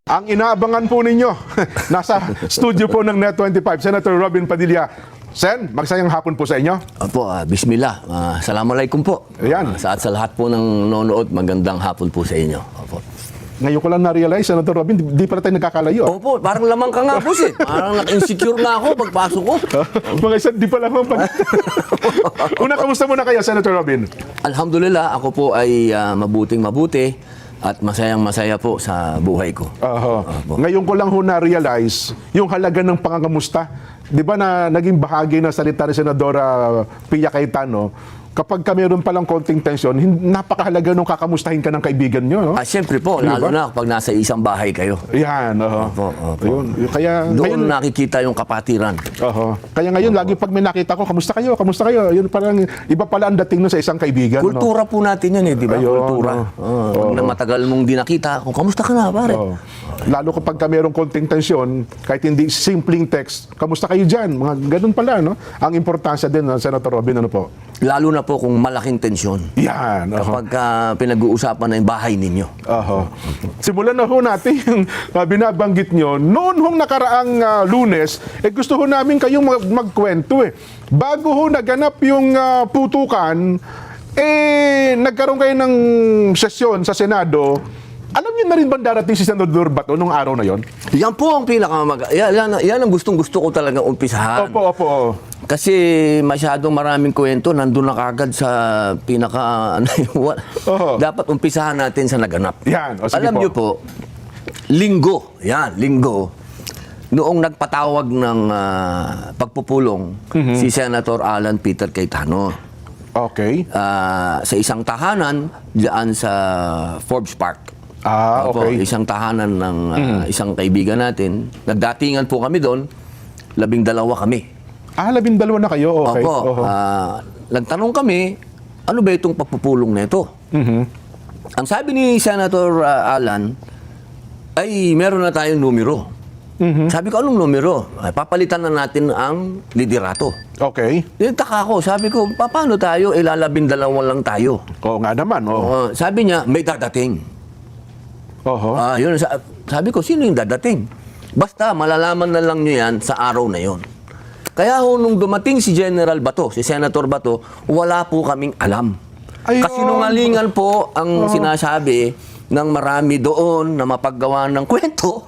Ang inaabangan po ninyo, nasa studio po ng Net25, Senator Robin Padilla. Sen, magsayang hapon po sa inyo. Opo, bismillah. Assalamualaikum po. Ayan. Sa lahat po ng nanonood, magandang hapon po sa inyo. Opo. Ngayon ko lang na-realize, Senator Robin, di pala tayo nagkakalayo. Opo, parang lamang ka nga po, eh. Parang na-insecure na ako pagpasok ko. Mga isa, di pala mga Una, kamusta muna kayo, Senator Robin? Alhamdulillah, ako po ay mabuting-mabuti at masayang-masaya po sa buhay ko. Ngayon ko lang ho na-realize yung halaga ng pangangamusta. Di ba na naging bahagi ng salita ni Senadora Pia Cayetano, kapag ka meron palang konting tensyon, napakahalaga nung kakamustahin ka ng kaibigan nyo. No? Siyempre po, lalo na kapag nasa isang bahay kayo. Yan. Opo. Yun. Kaya, doon ngayon, nakikita yung kapatiran. Kaya ngayon, lagi pag may nakita ko, kamusta kayo? Kamusta kayo? Yun parang iba pala ang dating nun sa isang kaibigan. Kultura po natin yan, di ba? Kultura. Na matagal mong di nakita, kung kamusta ka na, pare? Lalo kapag ka merong konting tensyon, kahit hindi simpleng text, kamusta kayo dyan? Mga ganun pala, no? Ang importansya din, Senator Robin, ano po? Lalo na po kung malaking tensyon. Yan. Kapag pinag-uusapan na yung bahay ninyo. Simulan na ho natin yung binabanggit nyo. Noon hong nakaraang Lunes, gusto ho namin kayong magkwento eh. Bago ho naganap yung putukan, nagkaroon kayo ng sesyon sa Senado. Alam niyo na rin ba darating si Senador Bato nung araw na yon? Yan po ang yan ang gustong-gusto ko talagang umpisahan. Opo. Kasi masyadong maraming kwento, nandun na kagad sa pinaka... Dapat umpisahan natin sa naganap. Yan. Alam niyo po, linggo, noong nagpatawag ng pagpupulong si Senator Alan Peter Cayetano. Okay. Sa isang tahanan diyan sa Forbes Park. Okay. Isang tahanan ng isang kaibigan natin. Nagdatingan po kami doon, 12 kami. 12 na kayo, okay. Opo. Nagtanong kami, ano ba itong pagpupulong na ito? Ang sabi ni Senator Alan, ay meron na tayong numero. Sabi ko, anong numero? Papalitan na natin ang liderato. Okay. Taka ko, sabi ko, paano tayo? 12 lang tayo. Oo nga naman. Sabi niya, may dadating. Yun, sabi ko, sino yung dadating? Basta, malalaman na lang nyo yan sa araw na yon. Kaya nung dumating si General Bato, si Senator Bato, wala po kaming alam. Ayun. Kasinungalingan po ang sinasabi ng marami doon na mapaggawa ng kwento.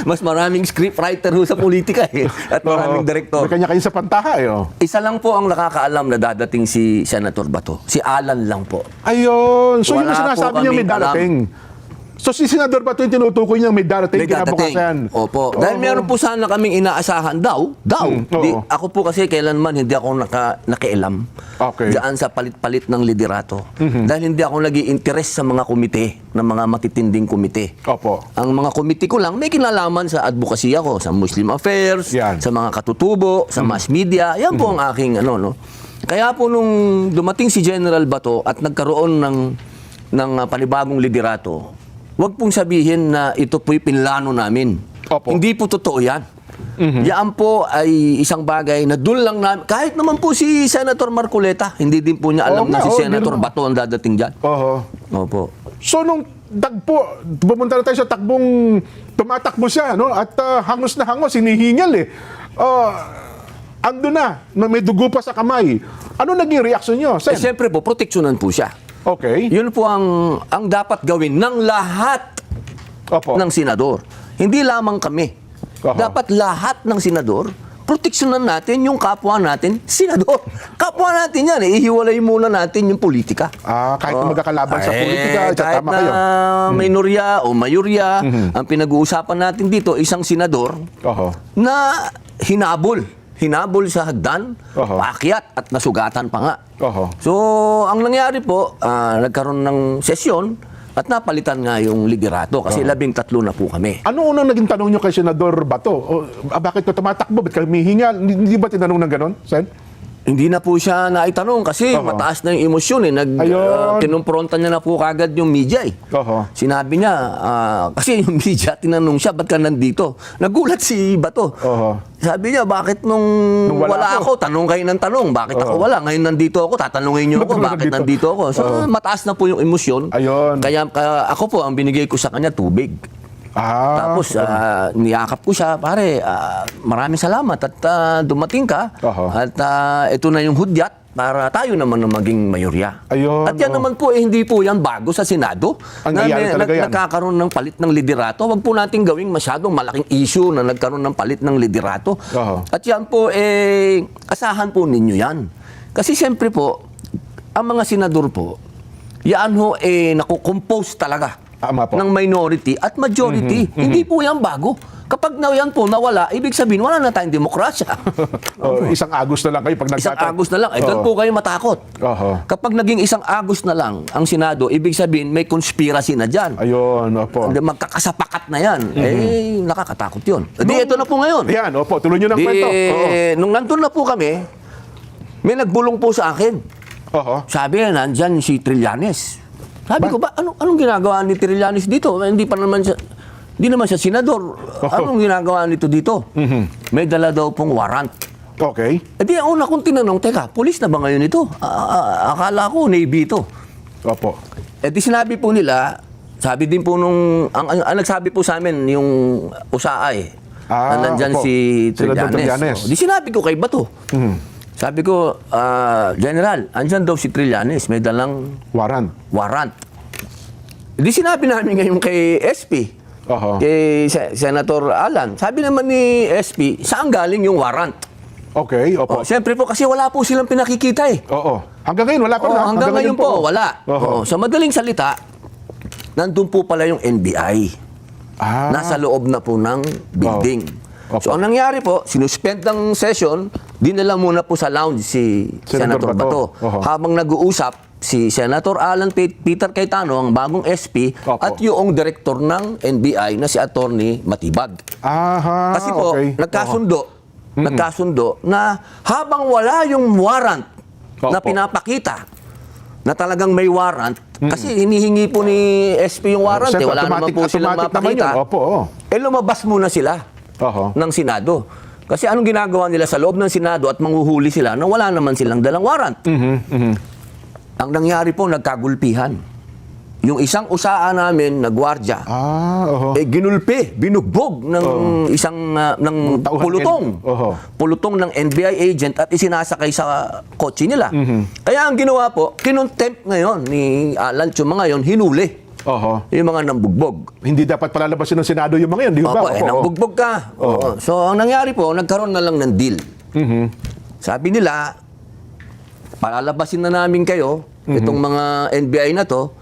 Mas maraming scriptwriter sa politika at maraming direktor. May kanya-kanya sa pantaha Isa lang po ang nakakaalam na dadating si Senator Bato. Si Alan lang po. Ayun. So Wala yung sinasabi niya may darating. So si Senador Bato yung tinutukoy niya may darating kinabukasan. Opo. Dahil meron po sana kaming inaasahan daw. Ako po kasi kailanman hindi ako nakialam. Okay. Diyan sa palit-palit ng liderato. Dahil hindi ako nag-i-interest sa mga komite, ng mga matitinding komite. Opo. Ang mga komite ko lang, may kinalaman sa advocacy ako, sa Muslim Affairs, sa mga katutubo, sa mass media. Yan po ang aking Kaya po nung dumating si General Bato at nagkaroon ng panibagong liderato, huwag pong sabihin na ito po'y pinlano namin. Opo. Hindi po totoo yan. Yan po ay isang bagay na doon lang namin. Kahit naman po si Senator Marcoleta, hindi din po niya alam na si Senator Bato ang dadating dyan. Opo. So nung pumunta na tayo sa takbong tumatakbo siya, at hangos na hangos, hinihingal ando na may dugo pa sa kamay. Ano naging reaksyon niyo, Sen? Siyempre po, proteksyonan po siya. Okay. Yun po ang dapat gawin ng lahat ng senador. Hindi lamang kami. Dapat lahat ng senador, proteksyonan natin yung kapwa natin, senador. Kapwa natin yan. Ihiwalay muna natin yung politika. Kahit magkakalaban sa politika, kahit tama kayo. minorya o mayorya, ang pinag-uusapan natin dito, isang senador na hinabol sa hagdan, paakyat at nasugatan pa nga. So, ang nangyari po, nagkaroon ng sesyon at napalitan nga yung liderato kasi 13 na po kami. Ano unang naging tanong nyo kay Senador Bato? Bakit ka tumatakbo? Ba't ka humihingal? Hindi ba tinanong ng ganon, Sen? Hindi na po siya naitanong kasi mataas na yung emosyon kinumpronta niya na po kagad yung media Sinabi niya, kasi yung media, tinanong siya, ba't ka nandito? Nagulat si Bato. Sabi niya, bakit nung wala ako, tanong kayo ng tanong, bakit ako wala? Ngayon nandito ako, tatanungin niyo ako, bakit nandito ako? So, mataas na po yung emosyon. Ayun. Kaya ako po, ang binigay ko sa kanya, tubig. Tapos, niyakap ko siya, pare, maraming salamat at dumating ka. At ito na yung hudyat para tayo naman na maging mayorya. Ayun, at yan naman po, hindi po yan bago sa Senado. Ang nangyari talaga yan. Nagkakaroon ng palit ng liderato. Huwag po natin gawing masyadong malaking issue na nagkaroon ng palit ng liderato. At yan po, asahan po ninyo yan. Kasi siyempre po, ang mga senador po, yan ho, nakukompose talaga ng minority at majority. Hindi po yan bago. Kapag na yan po nawala, ibig sabihin, wala na tayong demokrasya. Isang Agos na lang kayo pag Isang Agos na lang. Doon po kayo matakot. Kapag naging isang Agos na lang ang Senado, ibig sabihin, may conspiracy na dyan. Ayun, opo. Magkakasapakat na yan. Nakakatakot yun. Di, ito na po ngayon. Yan, opo. Tuloy nyo ng kwento. Nung nandun na po kami, may nagbulong po sa akin. Sabi, nandyan si Trillanes. Sabi ko, ba, anong ginagawa ni Trillanes dito? Hindi naman siya senador. Anong ginagawa nito dito? May dala daw pong warrant. Okay. Di, una kong tinanong, teka, pulis na ba ngayon ito? Akala ko, Navy ito. Opo. Di sinabi po nila, sabi din po ang nagsabi po sa amin, yung USAA na nandyan opo. si Trillanes. Trillanes. Di sinabi ko kay Bato. Sabi ko, General, andyan daw si Trillanes, may dalang warrant. Di sinabi namin ngayon kay SP, kay Senator Alan. Sabi naman ni SP, saan galing yung warrant? Okay, opo. Siyempre po, kasi wala po silang pinakikita eh. Hanggang ngayon, wala pa na. Hanggang ngayon po, wala. Sa madaling salita, nandun po pala yung NBI. Nasa loob na po ng building. So, ang nangyari po, sinuspend ng session, dinala muna po sa lounge si Senator Bato. Habang nag-uusap, si Senator Alan Peter Cayetano, ang bagong SP, at yung director ng NBI na si Attorney Matibag. Kasi po, nagkasundo na habang wala yung warrant na pinapakita, na talagang may warrant, kasi hinihingi po ni SP yung warrant, wala naman po silang mapakita, lumabas muna sila ng Senado. Kasi anong ginagawa nila sa loob ng Senado at manghuhuli sila na wala naman silang dalang warrant? Ang nangyari po, nagkagulpihan. Yung isang usaan namin na gwardiya, ginulpi, binugbog ng isang ng pulutong ng NBI agent at isinasakay sa kotse nila. Kaya ang ginawa po, kinontempt ngayon ni Alan Chuma ngayon, hinuli. Yung mga nambugbog. Hindi dapat palalabasin ng Senado yung mga yun, di ba? Nambugbog ka. So, ang nangyari po, nagkaroon na lang ng deal. Sabi nila, palalabasin na namin kayo, itong mga NBI na to,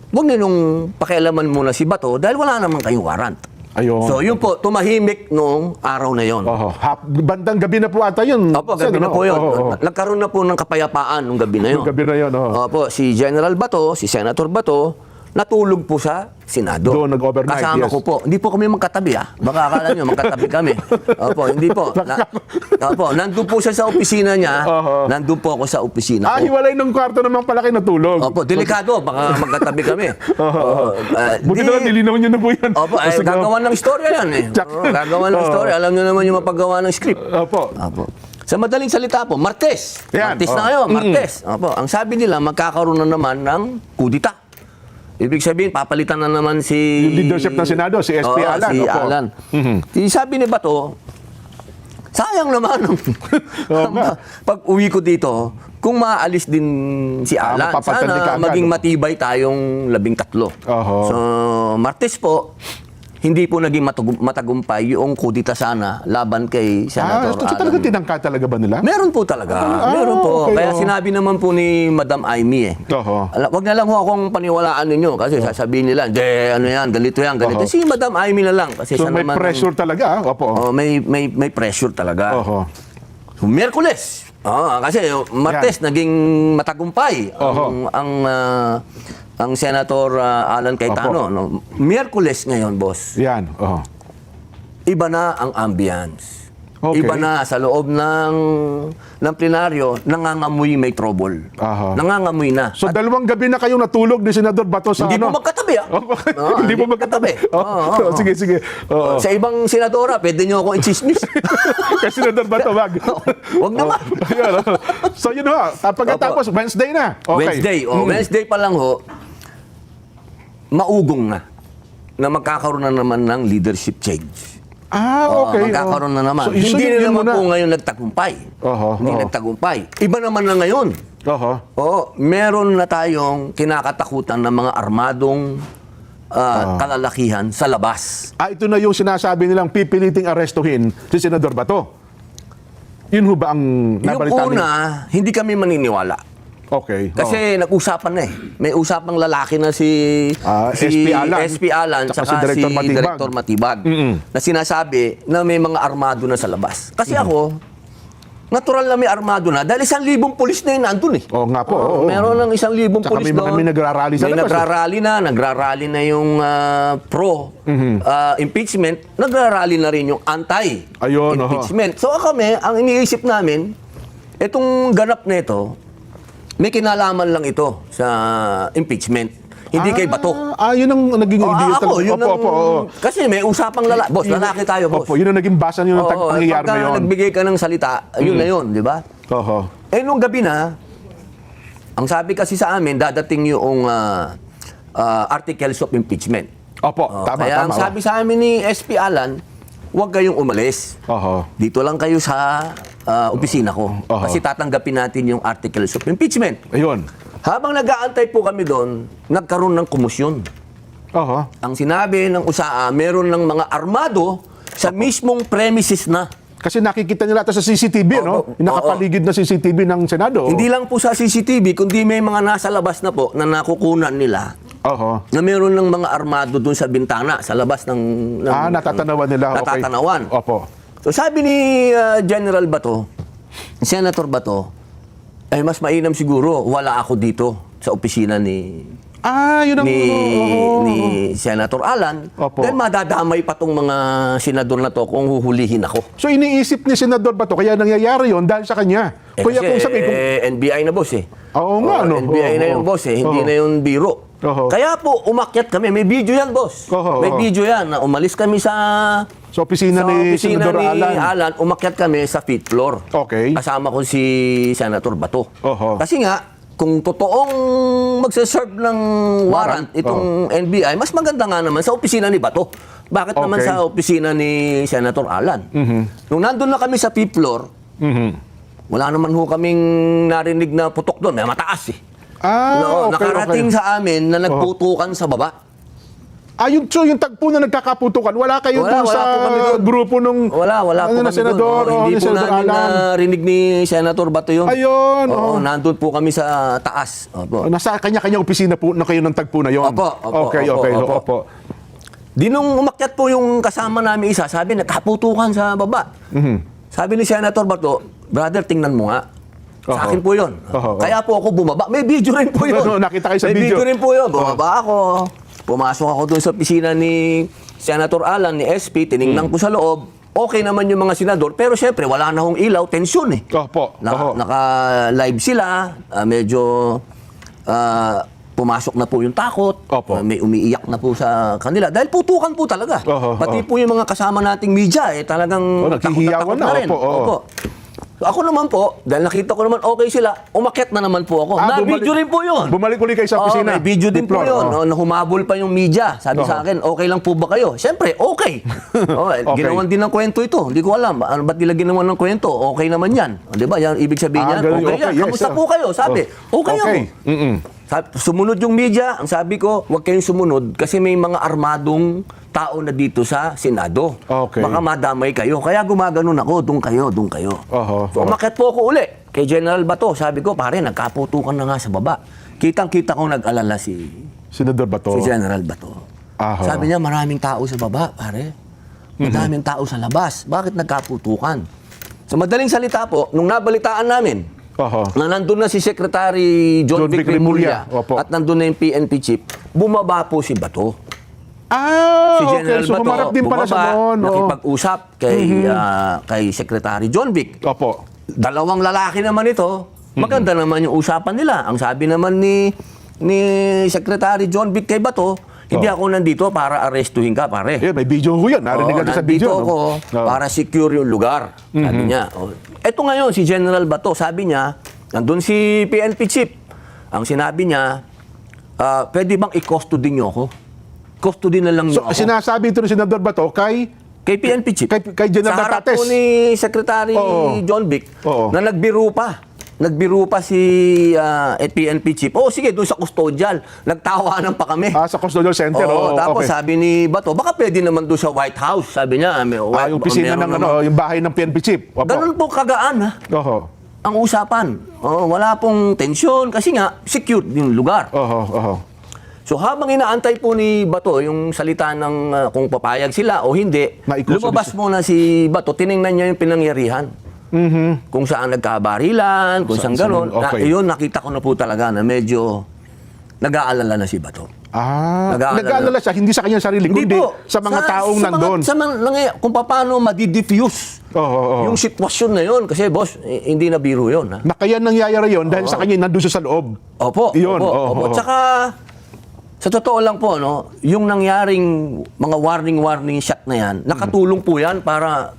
huwag ninong pakialaman muna si Bato dahil wala naman kayong warrant. So, yun po, tumahimik noong araw na yon. Bandang gabi na po ata yun. Gabi na po yun. Nagkaroon na po ng kapayapaan nung gabi na yun. Si General Bato, si Senator Bato, natulog po sa Senado. Doon nag-overnight, Kasama ko po. Hindi po kami magkatabi Baka akala nyo, magkatabi kami. Hindi po. Nandun po siya sa opisina niya. Nandun po ako sa opisina ko. Hiwalay ng kwarto naman pala kayo natulog. Delikado. Baka magkatabi kami. Buti na lang, nilinaw nyo na po yan. Gagawa ng istorya yan gagawa ng istorya. Alam nyo naman yung mapagawa ng script. Sa madaling salita po, Martes. Martes na ngayon, Martes. Ang sabi nila, magkakaroon na naman ng kudita. Ibig sabihin, papalitan na naman si... Yung leadership ng Senado, si SP Alan. Si Alan. Sabi ni Bato, sayang naman pag uwi ko dito, kung maalis din si Alan, sana maging matibay tayong 13. So, Martes po, hindi po naging matagumpay yung kudita sana laban kay Senator Alan. Talaga tinangka talaga ba nila? Meron po talaga. Meron po. Kaya sinabi naman po ni Madam Amy wag na lang ho akong paniwalaan ninyo kasi sasabihin nila, ganito yan. Si Madam Amy na lang. Kasi so may pressure talaga? May pressure talaga. Miyerkules. Kasi Martes naging matagumpay ang Senator Alan Cayetano. Miyerkules ngayon, boss. Iba na ang ambience. Iba na sa loob ng plenaryo, nangangamoy may trouble. Nangangamoy na. So, dalawang gabi na kayong natulog ni Senador Bato sa Hindi po magkatabi, Hindi po magkatabi. Sige. Sa ibang senadora, pwede nyo akong i-chismis. Kay Senador Bato, wag. Wag naman. So, yun ho. Pagkatapos, Wednesday na. Wednesday pa lang ho, maugong na. na magkakaroon na naman ng leadership change. Okay. Magkakaroon na naman. So, Hindi yun na naman muna. po ngayon nagtagumpay. Hindi nagtagumpay. Iba naman na ngayon. Oo, meron na tayong kinakatakutan ng mga armadong kalalakihan sa labas. Ito na yung sinasabi nilang pipiliting arestuhin si Senador Bato. Yun ho ba ang Yung nabalita una, hindi kami maniniwala. Okay. Kasi nag-usapan na eh. May usapang lalaki na si SP Alan tsaka si Director Matibag na sinasabi na may mga armado na sa labas. Kasi ako, natural na may armado na dahil 1,000 pulis na yun nandun eh. Oo nga po. Meron ng 1,000 Tsaka pulis may doon. nagrarally sa labas. Nagrarally na yung pro-impeachment, nagrarally na rin yung anti-impeachment. So kami, ang iniisip namin, itong ganap na ito, may kinalaman lang ito sa impeachment. Hindi kay Bato. Yun ang naging idea Ako, yun Opo. Kasi may usapang lalaki. Boss, lalaki tayo, boss. Opo, yun ang naging basa nyo ng pangyayari na yun. Pagka nagbigay ka ng salita, yun na yun, di ba? Nung gabi na, ang sabi kasi sa amin, dadating yung articles of impeachment. Opo, tama. Kaya ang sabi sa amin ni SP Alan, huwag kayong umalis. Dito lang kayo sa opisina ko. Kasi tatanggapin natin yung articles of impeachment. Ayun. Habang nag-aantay po kami doon, nagkaroon ng komusyon. Ang sinabi ng USAA, meron ng mga armado sa mismong premises na. Kasi nakikita nila ito sa CCTV, no? Nakapaligid na CCTV ng Senado. Hindi lang po sa CCTV, kundi may mga nasa labas na po na nakukunan nila. Na meron ng mga armado doon sa bintana, sa labas ng natatanawan nila. Natatanawan. Opo. So sabi ni General Bato, Senator Bato, ay mas mainam siguro wala ako dito sa opisina ni yun ang... ni Senator Alan. Dahil madadamay pa tong mga senador na to kung huhulihin ako. So iniisip ni Senador Bato, kaya nangyayari yon dahil sa kanya. Kaya kung sabi, NBI na boss eh. Oo nga, no? NBI na yung boss eh, hindi na yung biro. Kaya po, umakyat kami. May video yan, boss. May video yan. Na umalis kami sa opisina ni Senador Alan. Umakyat kami sa 5th floor. Kasama ko si Senator Bato. Kasi nga, kung totoong magsaserve ng warrant itong NBI, mas maganda nga naman sa opisina ni Bato. Bakit naman sa opisina ni Senator Alan? Nung nandun na kami sa 5th floor, wala naman ho kaming narinig na putok doon. May mataas eh. Nakarating sa amin na nagputukan sa baba. Yung tagpo na nagkakaputukan, wala kayo doon sa grupo nung Wala po kami Senador doon. Hindi po Senador namin Alan. narinig ni Senator Bato yun. Ayun. Nandun po kami sa taas. Nasa kanya-kanya opisina po na kayo ng tagpo na yun. Opo. Di nung umakyat po yung kasama namin isa, sabi, nagkaputukan sa baba. Sabi ni Senator Bato, brother, tingnan mo nga. Sa akin po yun. Kaya po ako bumaba. May video rin po yun. Nakita kayo sa video. May video rin po yun. Bumaba ako. Pumasok ako doon sa opisina ni Senator Alan, ni SP. Tinignan ko sa loob. Okay naman yung mga senador. Pero syempre, wala na hong ilaw. Tensyon eh. Naka-live sila. Medyo pumasok na po yung takot. May umiiyak na po sa kanila. Dahil putukan po talaga. Pati po yung mga kasama nating media talagang takot na rin. So ako naman po, dahil nakita ko naman okay sila, umakyat na naman po ako. Na-video rin po yun. Bumalik ulit kayo sa opisina. May video din po yun. Humabol pa yung media. Sabi sa akin, okay lang po ba kayo? Siyempre, okay. Ginawan din ng kwento ito. Hindi ko alam. Ba't nila ginawan ng kwento? Okay naman yan. Di ba? Yan, ibig sabihin yan. Okay yan. Kamusta po kayo? Sabi, okay ako. Sumunod yung media. Ang sabi ko, huwag kayong sumunod kasi may mga armadong tao na dito sa Senado. Baka madamay kayo. Kaya gumaganon ako, doon kayo. So umakyat po ako uli kay General Bato. Sabi ko, pare, nagkaputukan na nga sa baba. Kitang-kita ko nag-alala si Senador Bato. Si General Bato. Sabi niya, maraming tao sa baba, pare. Madaming tao sa labas. Bakit nagkaputukan? Sa madaling salita po, nung nabalitaan namin, na nandun na si Secretary John Vic Remulla at nandun na yung PNP chief, bumaba po si Bato. Si General So Bato humarap din pala sa noon. nakipag-usap kay Secretary John Vic. Dalawang lalaki naman ito. Maganda naman yung usapan nila. Ang sabi naman ni Secretary John Vic kay Bato, hindi ako nandito para arestuhin ka, pare. May video ko yan. Narinig natin sa video. Nandito ako para secure yung lugar. Sabi niya. Eto ngayon, si General Bato, sabi niya, nandun si PNP chief. Ang sinabi niya, pwede bang i-custody niyo ako? custody na lang niyo So, ako. sinasabi ito ni Senador Bato kay Kay PNP chief. Kay General Sa harap Batates. po ni Secretary Oo. John Vic Oo. na nagbiro pa. Nagbiro pa si PNP chief. Oh, sige, doon sa custodial. Nagtawanan pa kami. sa Custodial Center. Oo, tapos okay. sabi ni Bato, baka pwede naman doon sa White House. Sabi niya, Yung opisina ng yung bahay ng PNP chief. Opo. Ganun po kagaan, ha? Oho. Ang usapan. Oh, wala pong tensyon kasi nga, secure yung lugar. Oho. So habang inaantay po ni Bato yung salita ng kung papayag sila o hindi, lumabas muna si Bato, tiningnan niya yung pinangyarihan. Kung saan nagkabarilan, kung saan gano'n. Okay. Yun, nakita ko na po talaga na medyo nag-aalala na si Bato. Nag-aalala siya, hindi sa kanyang sarili, Hindi kundi po. sa mga taong nandun. Kung paano madi-diffuse Oo. yung sitwasyon na yun. Kasi boss, hindi na biro yun. Ha? Na kaya nangyayari yun dahil sa kanya nandun siya sa loob. Opo. Yun. Opo. Tsaka, sa totoo lang po, no, yung nangyaring mga warning shot na yan, nakatulong po yan para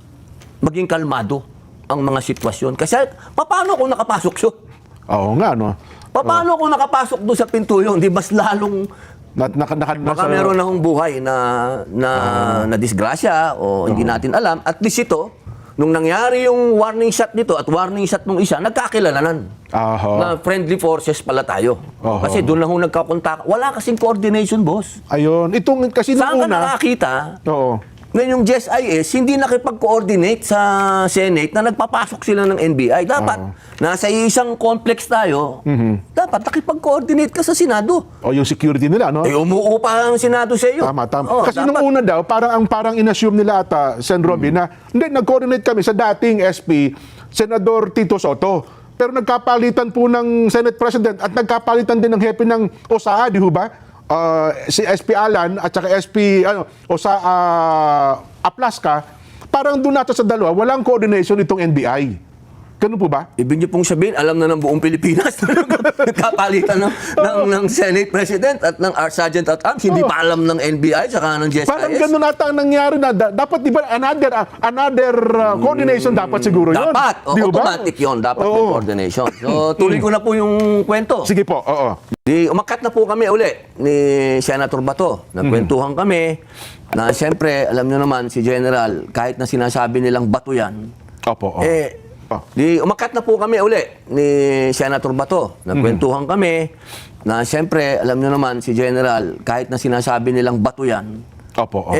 maging kalmado ang mga sitwasyon. Kasi, paano kung nakapasok yun? Oo nga, no? Paano kung nakapasok doon sa pinto yun? Di mas lalong baka meron na hong buhay na disgrasya o hindi natin alam. At least ito, nung nangyari yung warning shot nito at warning shot nung isa, nagkakilalanan. Na friendly forces pala tayo. Kasi doon lang hong nagkakontak. Wala kasing coordination, boss. Ayun. Itong kasi nung Saan ka una. nakakita Oo. na yung GSIS hindi nakipag-coordinate sa Senate na nagpapasok sila ng NBI. Dapat, nasa isang complex tayo, dapat nakipag-coordinate ka sa Senado. O yung security nila, no? Umuo pa ang Senado sa iyo. Tama. Kasi dapat, nung una daw, parang inassume nila ata, Sen. Robin, na hindi, nag-coordinate kami sa dating SP, Senador Tito Soto. Pero nagkapalitan po ng Senate President at nagkapalitan din ng hepe ng OSA, di ho ba? Si SP Alan at saka SP Aplaska, parang doon nato sa dalawa, walang coordination itong NBI. Ganun po ba? ibig niyo pong sabihin, alam na ng buong Pilipinas nagkapalitan ng Senate President at ng Sergeant at Arms. Hindi pa alam ng NBI saka ng GSIS. Parang ganun ata ang nangyari na dapat di ba another coordination dapat siguro yun. Dapat. Di ba? Automatic yun. Dapat may coordination. So, tuloy ko na po yung kwento. Sige po, oo. Umakat na po kami uli ni Senator Bato. Nagkwentuhan kami na siyempre, alam nyo naman, si General, kahit na sinasabi nilang Bato yan, Opo. umakat na po kami uli ni Senator Bato. Nagkwentuhan kami na siyempre, alam nyo naman, si General, kahit na sinasabi nilang Bato yan, Opo.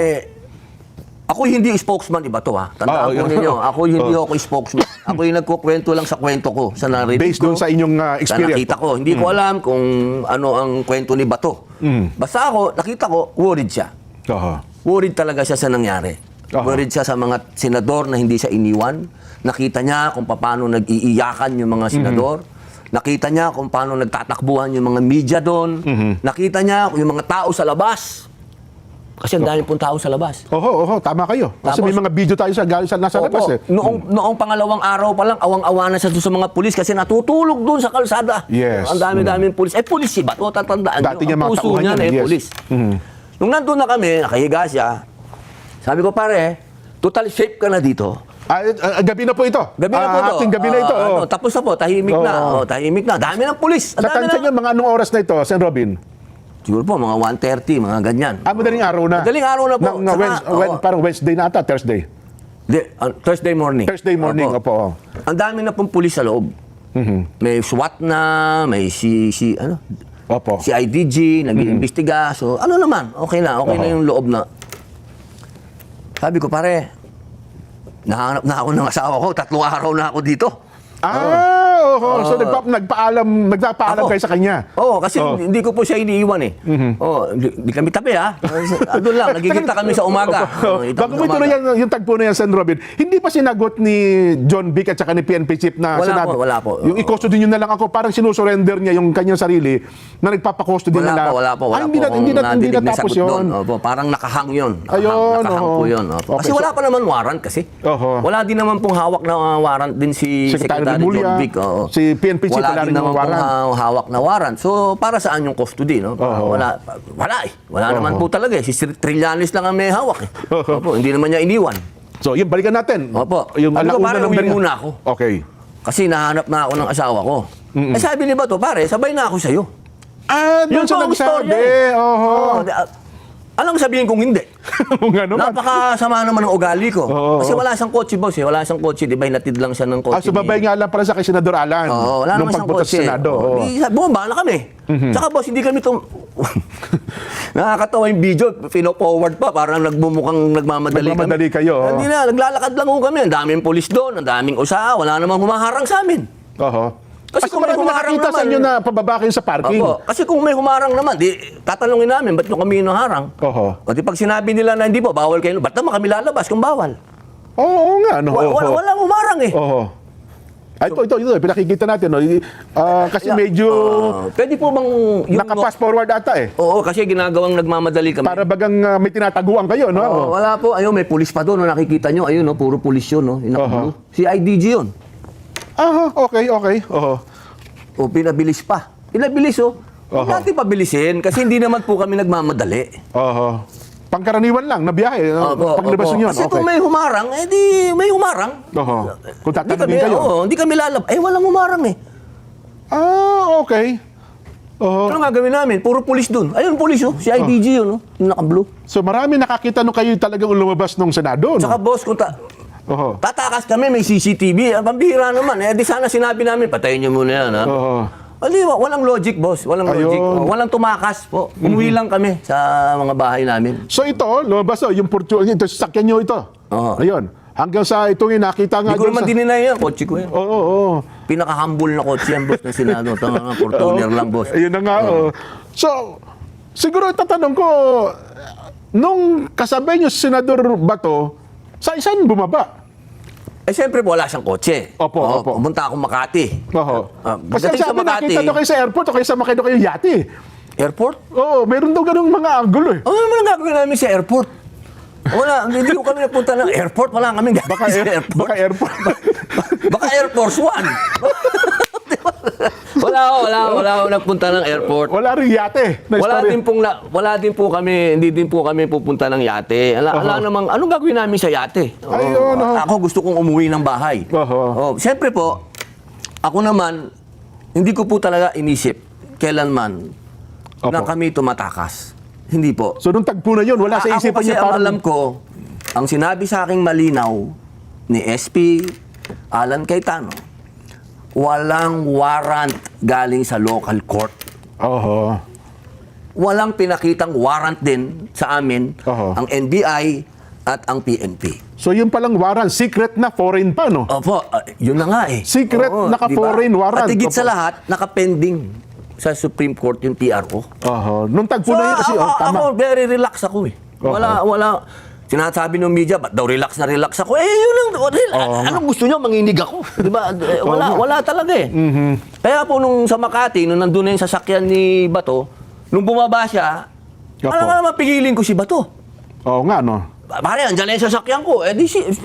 ako hindi spokesman ni Bato, ha. Tandaan po ninyo, ako hindi ako spokesman. Ako yung nagkukwento lang sa kwento ko, sa narinig ko. Based doon sa inyong experience. Sa nakita ko. Hindi ko alam kung ano ang kwento ni Bato. Basta ako, nakita ko, worried siya. Worried talaga siya sa nangyari. Worried siya sa mga senador na hindi siya iniwan. Nakita niya kung paano nag-iiyakan yung mga senador. Nakita niya kung paano nagtatakbuhan yung mga media doon. Nakita niya yung mga tao sa labas. Kasi ang dami pong tao sa labas. Tama kayo. Kasi may mga video tayo nasa labas eh. Noong pangalawang araw pa lang, awang-awa na siya doon sa mga pulis kasi natutulog doon sa kalsada. Yes. Ang dami-daming pulis. Pulis si Bato, tatandaan Dati niya nyo. Ang mga puso tauhan niya yan, na yes. pulis. Nung nandun na kami, nakahiga siya, sabi ko, pare, total safe ka na dito. Gabi na po ito. Gabi na po ito. Ating gabi na ito. Tapos na po, tahimik na. Tahimik na. Dami ng pulis. Sa tansya niyo, mga anong oras na ito, Sen. Robin? Siguro po, mga 1:30, mga ganyan. Madaling araw na. Madaling araw na po. Parang Wednesday na ata, Thursday. Thursday morning. Thursday morning, opo. Ang dami na pong pulis sa loob. May SWAT na, may Opo. si IDG, nag-iimbestiga. So, ano naman, okay na yung loob na. Sabi ko, pare, nahanap na ako ng asawa ko, 3 araw na ako dito. So nagpapaalam kayo sa kanya. Kasi hindi ko po siya iniiwan eh. Hindi kami tabi ha. Doon lang, nagkikita kami sa umaga. Bago mo ituloy yung tagpo na yan, Sen. Robin, hindi pa sinagot ni John Vic at saka ni PNP Chief na sinabi? Wala po. Yung i-custody nyo na lang ako, parang sinusurrender niya yung kanyang sarili na nagpapakustody na lang. Wala po. Hindi natapos yun. Parang nakahang yun. Ayun. Nakahang po yun. Kasi wala pa naman warrant kasi. Wala din naman pong hawak na warrant din si Secretary John Vic. Si PNP Chief wala rin yung warrant. Hawak na warrant. So, para saan yung custody, no? Wala eh. Wala naman po talaga eh. Si Trillanes lang ang may hawak eh. Hindi naman niya iniwan. So, yun, balikan natin. Yung alauna ng uwi muna ako. Okay. Kasi nahanap na ako ng asawa ko. Sabi ni Bato, pare, sabay na ako sa'yo. Doon siya nagsabi. Alam mo sabihin kong hindi. Kung ano man. Napakasama naman ng ugali ko. Oo. Kasi wala siyang kotse, boss. Wala siyang kotse. Di ba, hinatid lang siya ng kotse. Sumabay nga lang pala sa kay Senador Alan. Oo, wala nung naman siyang pagpunta kotse. sa Senado. Oo. Bumaba na kami. Tsaka, boss, hindi kami nakakatawa yung video. Pino-forward pa. Parang nagmumukhang nagmamadali kami. Nagmamadali kayo, oo. Hindi na. Naglalakad lang ho kami. Ang daming polis doon. Ang daming usa. Wala namang humaharang sa amin. Oho. Kasi kung may marami humarang nakakita sa naman- inyo na pababa kayo sa parking. Opo. Kasi kung may humarang naman, di tatanungin namin, ba't nyo kami inaharang? Oho. O di pag sinabi nila na hindi po, bawal kayo, ba't naman kami lalabas kung bawal? Oo nga. No? Oho. Walang humarang eh. Oho. Ito, pinakikita natin. No? Kasi medyo Pwede po bang... nakapass forward ata eh. Oo, kasi ginagawang nagmamadali kami. Para bagang may tinataguan kayo, no? Oo, wala po. Ayun, may pulis pa doon. No, nakikita nyo. Ayun, no, puro pulis yun. No, Oho. Si IDG yun. Aha, okay. Oho. O, pinabilis pa. Pinabilis, oh. Huwag Oho. natin pabilisin kasi hindi naman po kami nagmamadali. Oho. Pangkaraniwan lang na biyahe. Paglabas Opo. nyo. Kasi Okay. kung may humarang, eh di may humarang. Oho. Kung Hindi kami, tatanungin kayo. hindi kami lalab. Eh, walang humarang eh. Okay. Oho. Ano nga gawin namin? Puro pulis dun. Ayun, pulis oh. Si IDG yun, oh. Yung naka-blue. So marami nakakita nung kayo talagang lumabas nung Senado, no? Tsaka boss, kung Oho. tatakas kami, may CCTV. Pambihira naman. Eh, di sana sinabi namin, patayin niyo muna yan, ha? Oho. Hindi, walang logic, boss. Walang logic. Ayun. Walang tumakas po. Umuwi lang kami sa mga bahay namin. So ito, lumabas yung ito, sasakyan nyo ito. Oo. Ayun. Hanggang sa ito yung nakita nga Hindi ko doon naman dininay yan. Kotse ko yan. Oo. Pinaka-humble na kotse yan, boss, ng Senado. Tanga nga, Fortuner lang, boss. Ayun na nga. So, siguro tatanong ko, nung kasabay nyo si Senador Bato, saan bumaba? Eh, siyempre, wala siyang kotse. Opo, opo. Pumunta akong Makati. Oho. Kasi Pagdating sa sabi Makati, nakita nyo kayo sa airport o kayo sa Makati kayo yate. airport? Oo, meron daw ganung mga angulo eh. Ano naman ang gagawin namin sa airport? Wala, hindi ko kami napunta ng airport. Wala kami gagawin sa airport. Baka airport. Baka Air Force One. wala ako nagpunta ng airport. Wala rin yate. Na Wala din po kami, hindi din po kami pupunta ng yate. Ala namang, anong gagawin namin sa yate? Ayun, Ako gusto kong umuwi ng bahay. Siyempre po, ako naman, hindi ko po talaga inisip kailanman na kami tumatakas. Hindi po. So nung tagpo na yun, wala sa isipan Ako kasi niya ang parang... alam ko, ang sinabi sa aking malinaw ni SP Alan Cayetano, walang warrant galing sa local court. Oho. Walang pinakitang warrant din sa amin ang NBI at ang PNP. So yun palang warrant, secret na foreign pa, no? Opo, yun na nga eh. Secret, naka-foreign warrant. At higit Opo. sa lahat, nakapending sa Supreme Court yung PRO. Oho. Nung tagpo So, na yun kasi, tama. ako very relax ako eh. Wala. Sinasabi ng media, ba't daw relax na relax ako? Eh, yun lang. Anong gusto nyo? Manginig ako. Di ba? Wala talaga eh. Kaya po nung sa Makati, nung nandun na yung sasakyan ni Bato, nung bumaba siya, alam nga naman pigilin ko si Bato. Oo nga, no? Pare, andyan na yung sasakyan ko. Eh,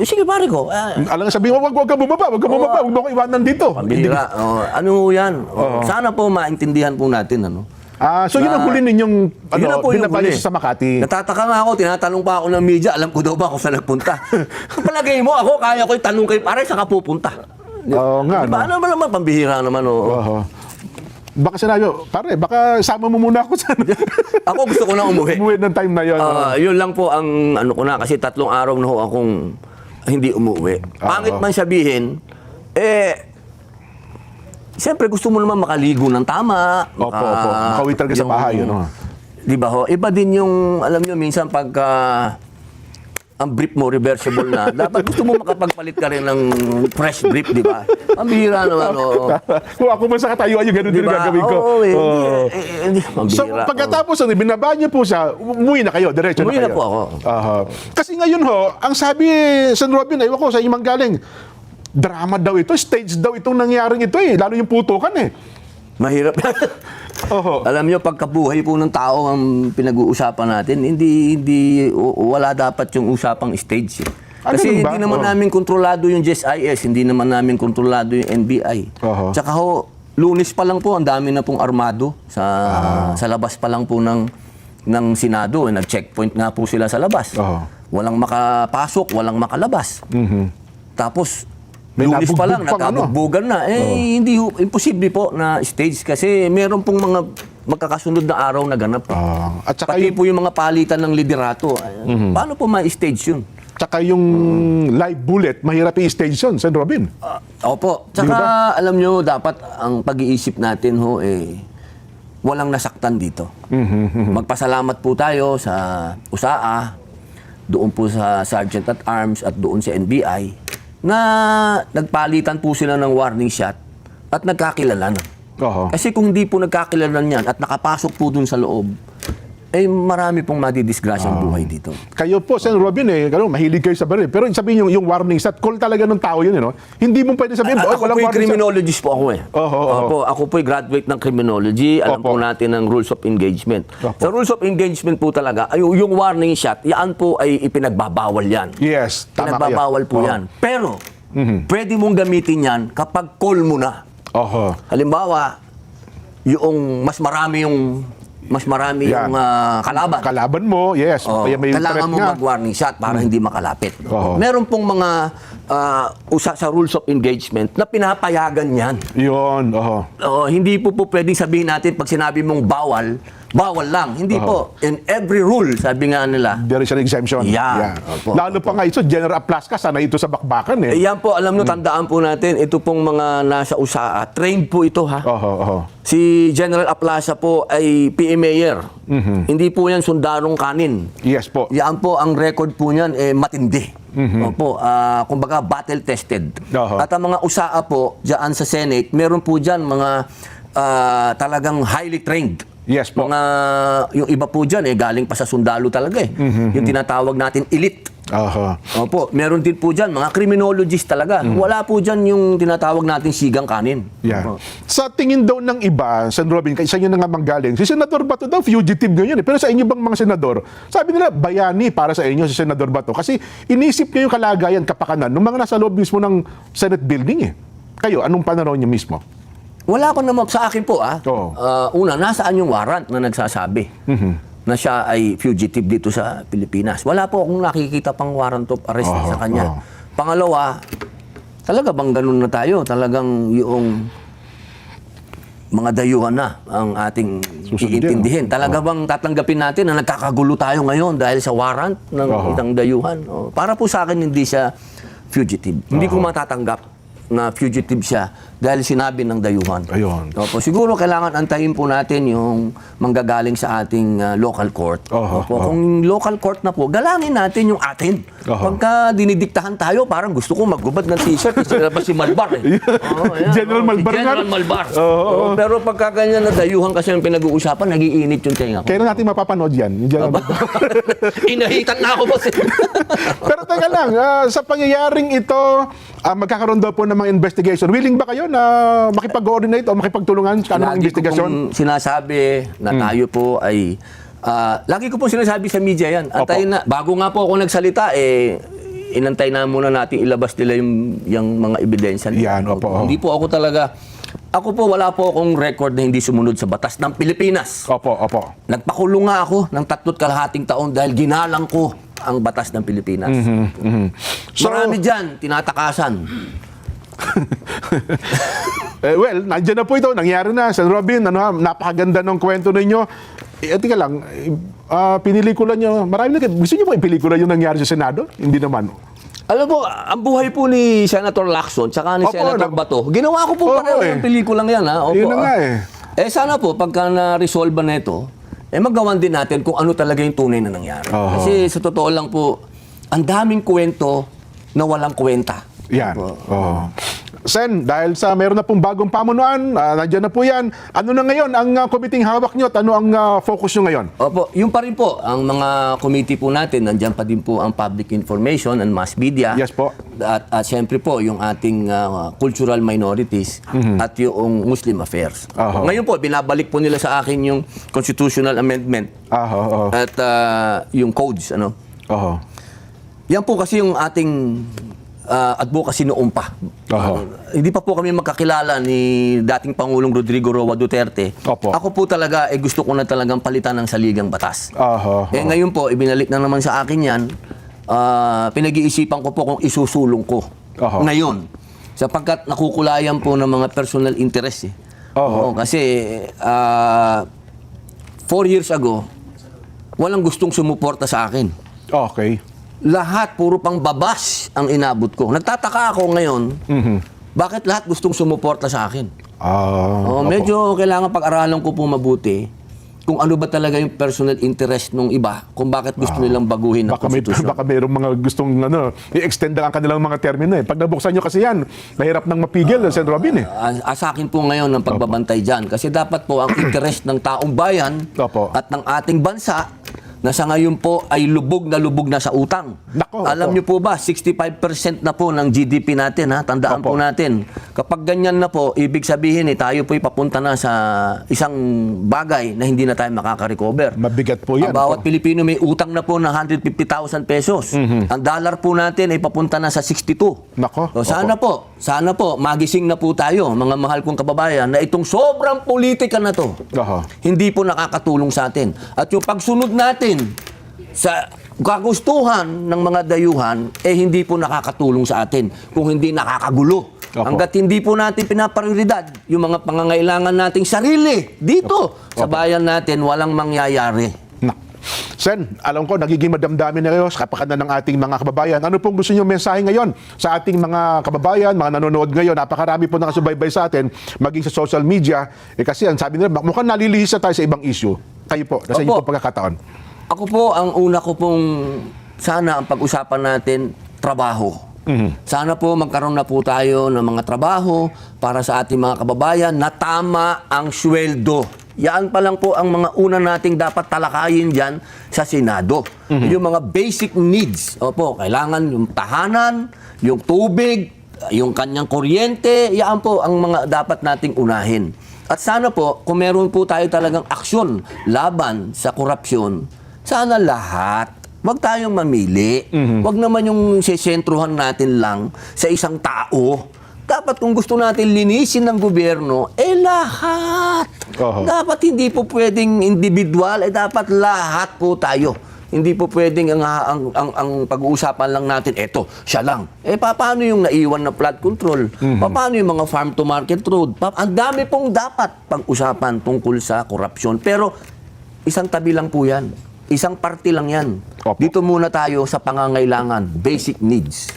sige pare ko. Alam nga sabihin mo, wag ka bumaba, wag mo ko iwanan dito. Pambihira. Ano yan? Sana po maintindihan po natin, ano? So yun ang huli ninyong Yun na po yung binabayo huli. sa Makati. Natataka nga ako, tinatanong pa ako ng media, alam ko daw ba kung saan nagpunta. Palagay mo ako, kaya ko itanong kay pare, saan ka pupunta? Oo nga, Diba? no? Ano ba naman, pambihira naman, Oho. Baka sinabi, pare, baka sama mo muna ako sa... Ako gusto ko na umuwi. Umuwi ng time na yun. Yun lang po ang ano ko na, kasi 3 araw na ho akong hindi umuwi. Pangit man sabihin, siyempre gusto mo naman makaligo ng tama. Opo. Makauwi talaga sa bahay, ano? Di ba ho? Iba din yung, alam nyo, minsan pagka ang brief mo reversible na, dapat gusto mo makapagpalit ka rin ng fresh brief, di ba? Ang bihira naman, oo. Kung ako man sa katayuan yung ganun din ang gagawin ko. Oo, hindi. So Mambihira. pagkatapos, binaba niyo po siya, umuwi na kayo, diretso na Umuwi kayo. na po ako. Kasi ngayon ho, ang sabi San Robin, ewan ko sa imang galing, drama daw ito, stage daw itong nangyaring ito eh, lalo yung putukan eh. Mahirap. Oho. Alam nyo, pagkabuhay po ng tao ang pinag-uusapan natin, wala dapat yung usapang stage. Eh. Kasi ganun ba? hindi naman namin kontrolado yung GSIS, hindi naman namin kontrolado yung NBI. Tsaka ho, Lunes pa lang po, ang dami na pong armado sa labas pa lang po ng Senado. Nag-checkpoint nga po sila sa labas. Walang makapasok, walang makalabas. Tapos, Lunes pa lang, nagkabugbugan na. Hindi, imposible po na stage kasi meron pong mga magkakasunod na araw na ganap. At saka Pati po yung mga palitan ng liderato. Paano po ma-stage yun? Tsaka yung live bullet, mahirap i-stage yun, Sen. Robin. Opo. Tsaka alam nyo, dapat ang pag-iisip natin walang nasaktan dito. Magpasalamat po tayo sa USAA, doon po sa Sergeant at Arms at doon sa NBI na nagpalitan po sila ng warning shot at nagkakilalan. Kasi kung hindi po nagkakilalan yan at nakapasok po dun sa loob, marami pong madidisgrasyang buhay dito. Kayo po, Sen. Robin, mahilig kayo sa baril. Pero sabihin yung warning shot, call talaga ng tao yun, Hindi mo pwede sabihin, ako walang po warning criminologist po ako Opo, ako po graduate ng criminology. Alam po natin ang rules of engagement. Sa rules of engagement po talaga, yung warning shot, yan po ay ipinagbabawal yan. Yes, tama kayo. Pinagbabawal po yan. Pero, pwede mong gamitin yan kapag call mo na. Halimbawa, yung mas marami yung kalaban. Kalaban mo, yes. May Kailangan mo mag-warning shot para hindi makalapit. Meron pong mga sa rules of engagement na pinapayagan yan. Yun, hindi po pwedeng sabihin natin pag sinabi mong bawal lang. Hindi po. In every rule, sabi nga nila. There is an exemption. Yeah. Lalo pa nga ito, General Plaska, sana ito sa bakbakan Yan po, alam nyo, tandaan po natin, ito pong mga nasa USAA, trained po ito ha. Si General Aplaza po ay PMAyer. Hindi po yan sundarong kanin. Yes po. Yan po, ang record po niyan matindi. Opo, kumbaga battle-tested. At ang mga USAA po, dyan sa Senate, meron po dyan mga talagang highly trained. Yes po. Yung iba po dyan, galing pa sa sundalo talaga Yung tinatawag natin elite. Opo, meron din po dyan, mga criminologist talaga. Wala po dyan yung tinatawag natin sigang kanin. Sa tingin daw ng iba, Sen. Robin, isa nyo na nga manggaling, si Senador Bato daw, fugitive ngayon Pero sa inyo bang mga senador, sabi nila, bayani para sa inyo si Senador Bato. Kasi inisip niyo yung kalagayan, kapakanan, ng mga nasa loob mismo ng Senate building Kayo, anong pananaw niyo mismo? Wala pa naman sa akin po una, nasaan yung warrant na nagsasabi na siya ay fugitive dito sa Pilipinas. Wala po akong nakikita pang warrant of arrest sa kanya. Pangalawa, talaga bang ganun na tayo? Talagang yung mga dayuhan na ang ating iintindihin. Talaga bang tatanggapin natin na nagkakagulo tayo ngayon dahil sa warrant ng isang dayuhan? Para po sa akin, hindi siya fugitive. Hindi ko matatanggap na fugitive siya dahil sinabi ng dayuhan. Siguro kailangan antayin po natin yung manggagaling sa ating local court. Kung local court na po, galangin natin yung atin. Pagka dinidiktahan tayo, parang gusto ko maggubad ng t-shirt. Kasi si Malbar General Malbar nga. General Malbar. Pero pagka ganyan na dayuhan kasi yung pinag-uusapan, nagiinit yung tenga ko. Kailan natin mapapanood yan? Yung General Malbar. Inahitan na ako boss. Pero teka lang, sa pangyayaring ito, magkakaroon daw po ng mga investigation. Willing ba kayo na makipag-coordinate o makipagtulungan sa anong investigasyon? Lagi ko pong sinasabi na tayo po ay lagi ko pong sinasabi sa media yan. Antayin na, bago nga po ako nagsalita, inantay na muna natin ilabas nila yung mga ebidensya nila. Hindi po ako talaga, wala po akong record na hindi sumunod sa batas ng Pilipinas. Nagpakulong nga ako ng 3.5 taon dahil ginalang ko ang batas ng Pilipinas. So, marami dyan, tinatakasan. Well, nandiyan na po ito. Nangyari na. Sen. Robin, napakaganda ng kwento ninyo. Tika lang, pinelikula nyo. Marami na. Gusto nyo ba ipelikula yung nangyari sa Senado? Hindi naman. Alam po, ang buhay po ni Senator Lacson tsaka ni Senator Bato, ginawa ko po pareho yung pelikulang yan. Yun na nga sana po, pagka na-resolve na ito, magawan din natin kung ano talaga yung tunay na nangyari. Kasi sa totoo lang po, ang daming kwento na walang kwenta. Yan. Sen, dahil sa meron na pong bagong pamunuan, nandiyan na po yan. Ano na ngayon ang committee hawak nyo at ano ang focus nyo ngayon? Opo, yung pa rin po, ang mga committee po natin, nandiyan pa din po ang public information and mass media. Yes po. At siyempre po, yung ating cultural minorities at yung Muslim affairs. Ngayon po, binabalik po nila sa akin yung constitutional amendment at yung codes. Yan po kasi yung ating advocacy noon pa. Hindi pa po kami magkakilala ni dating Pangulong Rodrigo Roa Duterte. Ako po talaga, gusto ko na talagang palitan ng saligang batas. Ngayon po, ibinalik na naman sa akin yan. Pinag-iisipan ko po kung isusulong ko. Ngayon. Sapagkat nakukulayan po ng mga personal interest. Kasi 4 years ago, walang gustong sumuporta sa akin. Okay. Lahat, puro pang babas ang inabot ko. Nagtataka ako ngayon, bakit lahat gustong sumuporta sa akin? Medyo kailangan pag-aralan ko po mabuti kung ano ba talaga yung personal interest ng iba, kung bakit gusto nilang baguhin ang konstitusyon. Baka mayroong mga gustong i-extend ang kanilang mga termino. Pag nabuksan nyo kasi yan, mahirap nang mapigil, Sen. Robin. Sa akin po ngayon ang pagbabantay dyan. Kasi dapat po ang interest ng taong bayan at ng ating bansa na sa ngayon po ay lubog na sa utang. Alam niyo po ba, 65% na po ng GDP natin, ha? Tandaan po natin. Kapag ganyan na po, ibig sabihin tayo po papunta na sa isang bagay na hindi na tayo makaka-recover. Mabigat po yan. Ang bawat Pilipino may utang na po ng 150,000 pesos. Ang dollar po natin ay papunta na sa 62. So, sana po, magising na po tayo, mga mahal kong kababayan, na itong sobrang politika na to, hindi po nakakatulong sa atin. At yung pagsunod natin sa kagustuhan ng mga dayuhan, hindi po nakakatulong sa atin kung hindi nakakagulo. Hanggat hindi po natin pinaprioridad yung mga pangangailangan nating sarili dito sa bayan natin, walang mangyayari. Sen, alam ko, nagiging madamdamin na kayo sa kapakanan ng ating mga kababayan. Ano pong gusto niyo mensahe ngayon sa ating mga kababayan, mga nanonood ngayon? Napakarami po nakasubaybay sa atin, maging sa social media. Kasi ang sabi nila, mukhang nalilihis na tayo sa ibang issue. Kayo po, nasa inyo po pagkakataon. Ako po, ang una ko pong sana ang pag-usapan natin, trabaho. Sana po magkaroon na po tayo ng mga trabaho para sa ating mga kababayan na tama ang sweldo. Yan pa lang po ang mga una nating dapat talakayin dyan sa Senado. Yung mga basic needs. Kailangan yung tahanan, yung tubig, yung kanyang kuryente, yan po ang mga dapat nating unahin. At sana po, kung meron po tayo talagang aksyon laban sa korupsyon, sana lahat, wag tayong mamili. Wag naman yung sesentruhan natin lang sa isang tao. Dapat kung gusto natin linisin ng gobyerno, lahat. Dapat hindi po pwedeng individual, dapat lahat po tayo. Hindi po pwedeng ang pag-uusapan lang natin, siya lang. Paano yung naiwan na flood control? Paano yung mga farm to market road? Ang dami pong dapat pag-usapan tungkol sa korupsyon. Pero isang tabi lang po yan. Isang parte lang yan. Dito muna tayo sa pangangailangan, basic needs.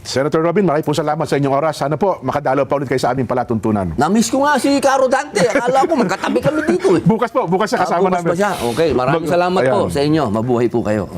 Senator Robin, maraming po salamat sa inyong oras. Sana po makadalaw pa ulit kayo sa aming palatuntunan. Na-miss ko nga si Caro Dante. Akala ko magkatabi kami dito. Bukas siya kasama namin. Bukas pa siya. Okay, maraming salamat po sa inyo. Mabuhay po kayo.